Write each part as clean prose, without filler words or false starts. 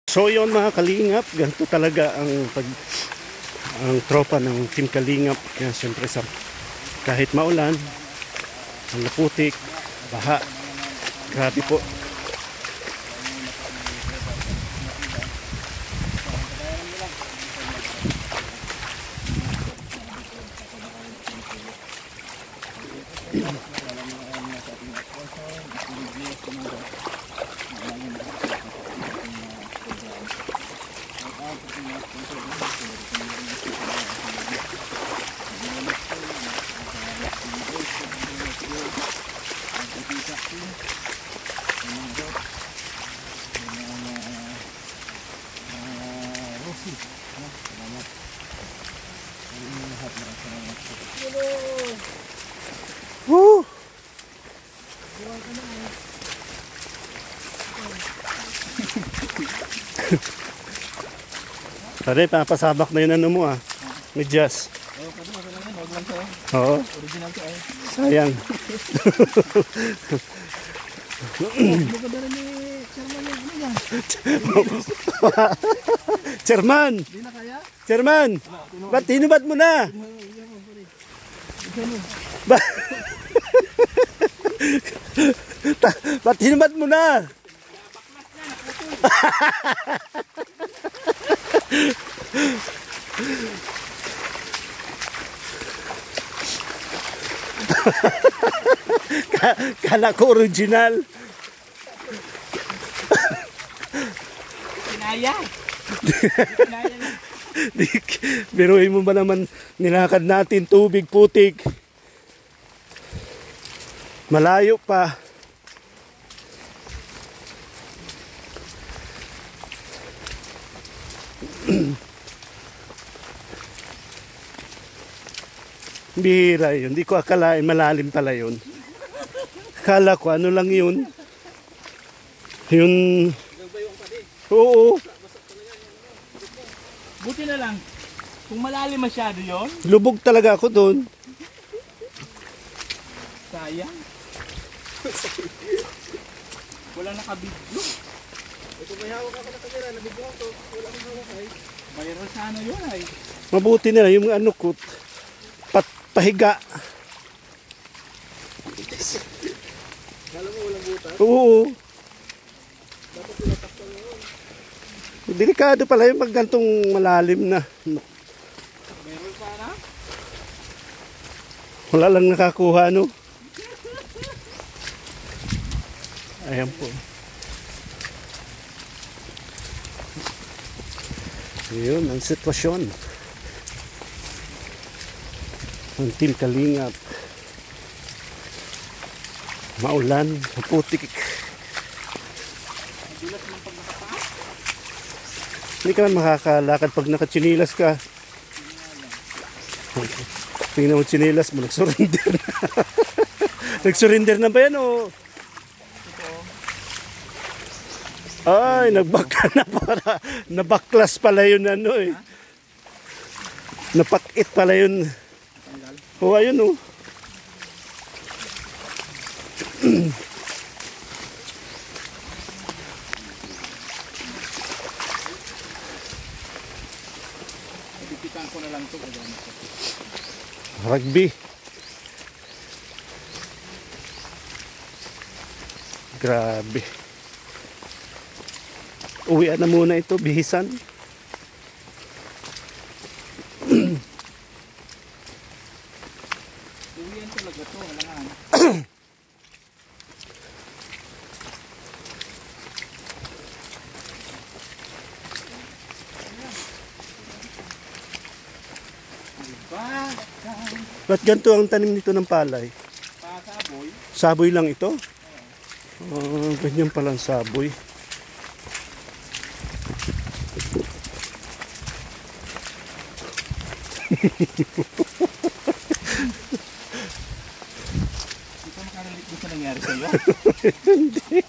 So yun mga kalingap, ganito talaga ang tropa ng Team Kalingap. Yan, siyempre kahit maulan, ang laputik, baha, grabe po. Woo! Pare, papasabak na yun ano mo ah. Medyas. Oo. Sayang. Chairman! Chairman! Ba't hinubat mo na? Ba't hinubat mo na? Kala ko original. Kinaya. Biruin mo ba naman, nilakad natin tubig, putik. Malayo pa. Bihira yun. Hindi ko akalain malalim pala yun. Akala ko ano lang yun. Yun. Oo. Buti na lang. Kung malalim masyado yon, Lubog talaga ako doon. sayang. Wala nakabidyo. Ito may hawak ako na kamera. Nabidyo ako. Wala kang hawak ay. Viral sana yun ay. Mabuti nila yung ano ko. Pahiga. Alam mo walang butas? Oo. Dapat tinatakpan mo yun. Delikado pala yung maggantong malalim na. Meron pa na? Wala lang nakakuha, no? Ayan po. Yun ang sitwasyon ng Team Kalingap. Maulan, maputik. Madulas ng pag nakataas. Hindi ka man makakalakad pag nakatsinilas ka. Tingnan mo tsinilas mo, nagsurrender na. Nagsurrender na ba yan o? Ay, nagback ka na para. Nabaklas pala yun ano eh. Napakit pala yun. O ayun o. Pipitan ko na lang ito. Rugby. Grabe. Uwian na muna ito, bihisan. Uwian talaga ito. Halangan. Ba't ganito ang tanim nito ng palay? Pasaboy. Saboy lang ito? Ganyan pala ang saboy. Hindi ka makarinig doon sa nangyari sa'yo? Hindi.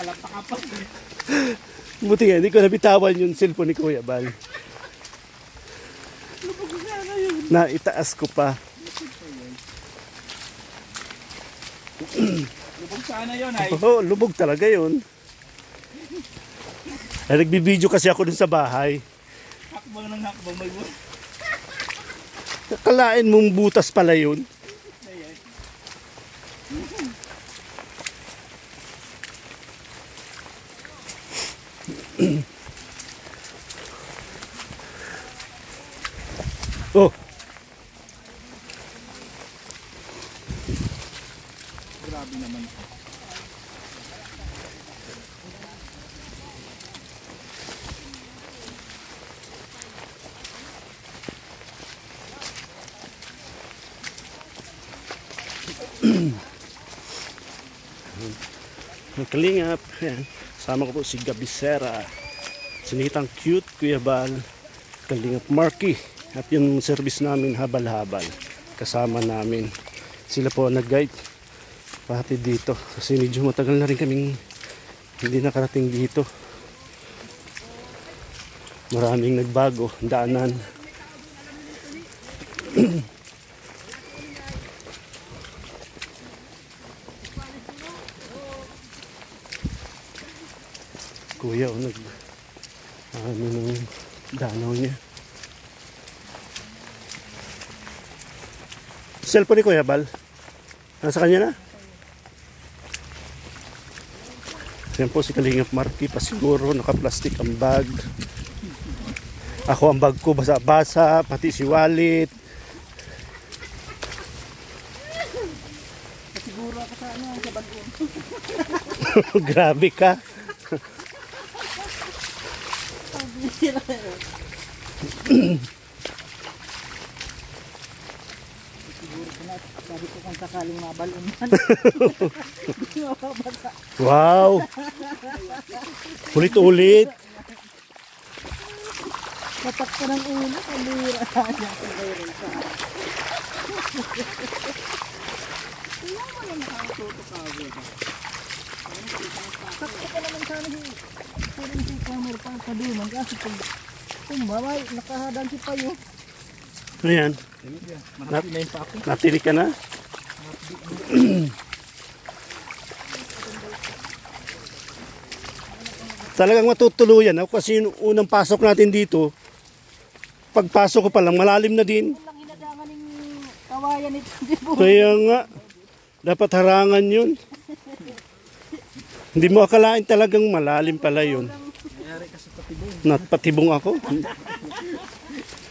Alapa ka pa. Buti nga, hindi ko nabitawan yung cellphone ni Kuya Bal. Na itaas ko pa. Lubog sana yun ay. Oo, lubog talaga yun. Ay, nagbibideo kasi ako dun sa bahay. Hakbang ng hakbang may buhay. Kalain mong butas pala yun. Ayan. Oh, Grabe naman. ang kalingap. Ayan. Sama ko po si Gabisera. Sinitang cute, Kuya Bal. Kalingap Marky. At yung service namin habal-habal. Kasama namin. Sila po nag-guide. Pati dito. Kasi medyo matagal na rin kaming hindi nakarating dito. Maraming nagbago. Daanan. Kuya, ano ng danaw niya. Cellphone ni Kuya Bal. Nasa kanya na? Yan po si Kalingap Marky. Pasiguro, naka-plastic ang bag. Ako ang bag ko basa-basa. Pati si wallet. Siguro ako sa ano, sa bagoon. Grabe ka. Siguro ko na, sabi ko kung sakaling mabalon man. Wow. Ulit-ulit. Katak ka ng ulo, kamira. Ilang mo na nakatuto ka agad. Sakto ka naman sana si camera pa kaduman kasi kung babay, nakahadan si Payo. Ayan. Marami na yung pa ako. Natili ka na? Talagang matutuluyan ako kasi yung unang pasok natin dito, pagpasok ko pa lang malalim na din. Walang hinadangan ng kawayan ito. Di po. Kaya nga, dapat harangan yun. Hindi mo akalain talagang malalim pala yun. Nangyari kasi patibong. Patibong ako.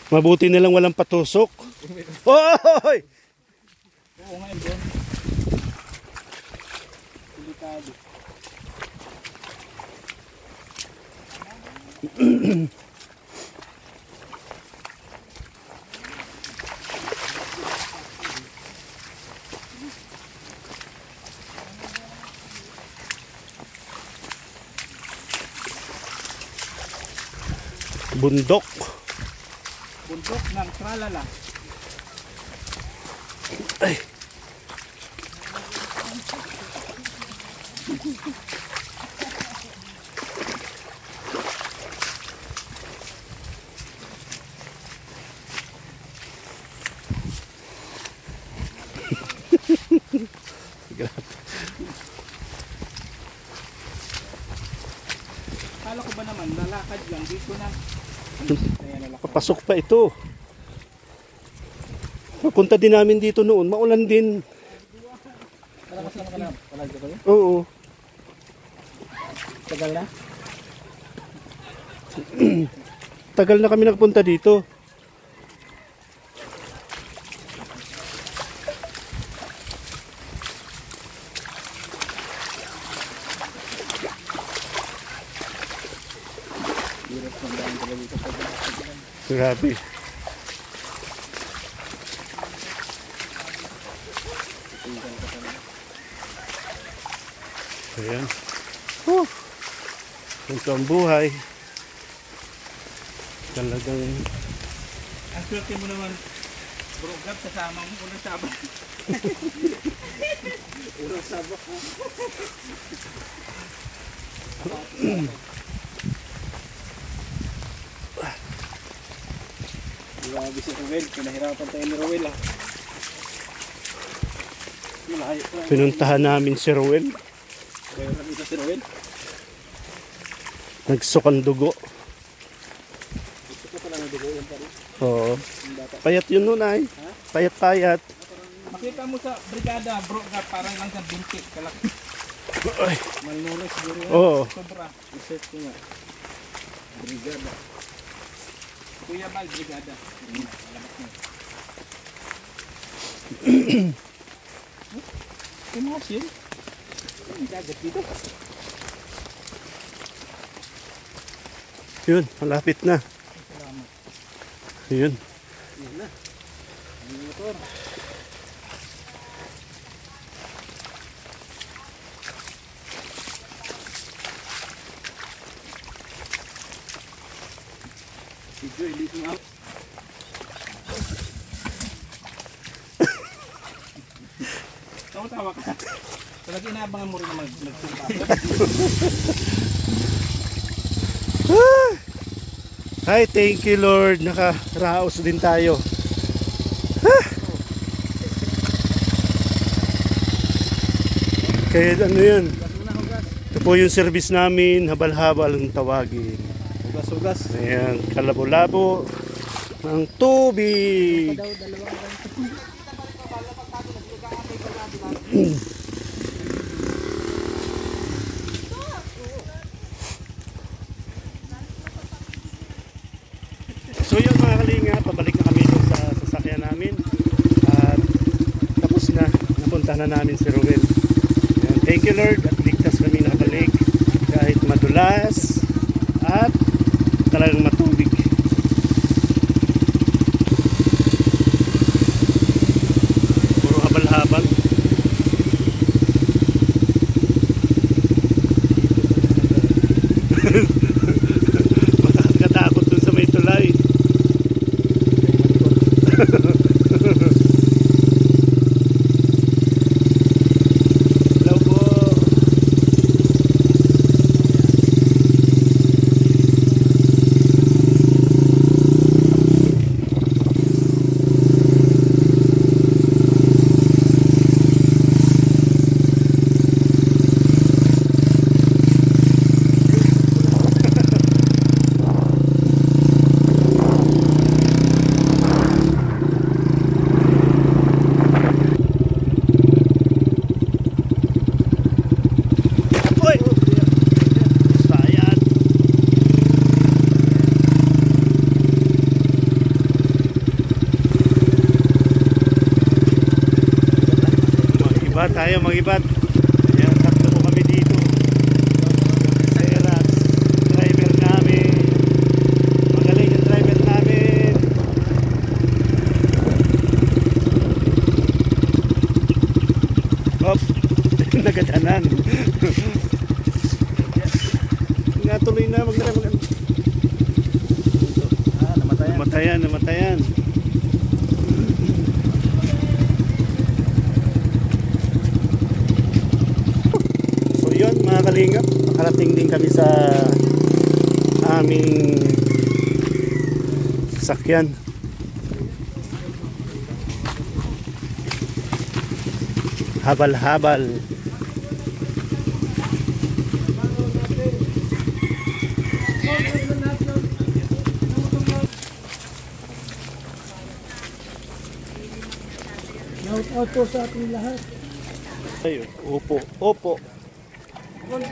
Mabuti na lang walang patusok. Oy! Oo nga yun doon. Delikado. Bundok. Bundok ng tralala. Ay. Kala ko ba naman, lalakad lang dito na. Papasok pa ito. Papunta din namin dito noon. Maulan din. Malakas naman ka na. Wala dito kayo? Oo. Tagal na? Tagal na kami nakapunta dito. Grabe. Ayan. Ito ang buhay. Talagang Ang swerte mo naman, bro, Gab, kasama mo unang sabak. Unang sabak mo. Grabe si Rowel, pinahirapan tayo ni Rowel ah. pinuntahan namin si Rowel. Kaya dito si Rowel. Nagsukan dugo. Gusto ko pala ng dugo yan pa rin. Oo. Yung bata. Payat yun nun ay. Payat-payat. Makita mo sa brigada bro, parang lang sa binti. Kalaki. Ay. Malnourished siguro yan. Oo. Sobra. I-search ko nga. Brigada. Kuya Bal, brigada. Alamat mo. Kamasin? Ang dagat dito. Yun, malapit na. Salamat. Yun. Yan na. Ang motor. Video, hindi ko out. Tawa-tawa ka. Talaga inaabangan mo rin na magsimpa. Hi, thank you Lord. Nakaraos din tayo. Kaya ano yun? Ito po yung service namin. Habal-habal ang tawagin. Hugas-hugas. Ayan, kalabo-labo ng tubig. So yun mga kalinga, pabalik na kami dun sa sasakyan namin. At tapos na, napunta na namin si Ruel. Ayan, thank you Lord at ligtas kami nakabalik. Kahit madulas at talagang matubig. Puro habal-habal. Makakatakot dun sa may tulay. Hello po. Uy! Sayad. Mag-iba tayo, mag-iba. Ayan, tatlo po kami dito. Seras, driver namin. Magaling yung driver namin. Op, nagadanan. Nga tuloy na, namatayan. Namatayan. So yun mga kalingap, nakarating din kami sa aming sasakyan. Habal-habal. Shout out po sa ating lahat. Ayun, opo.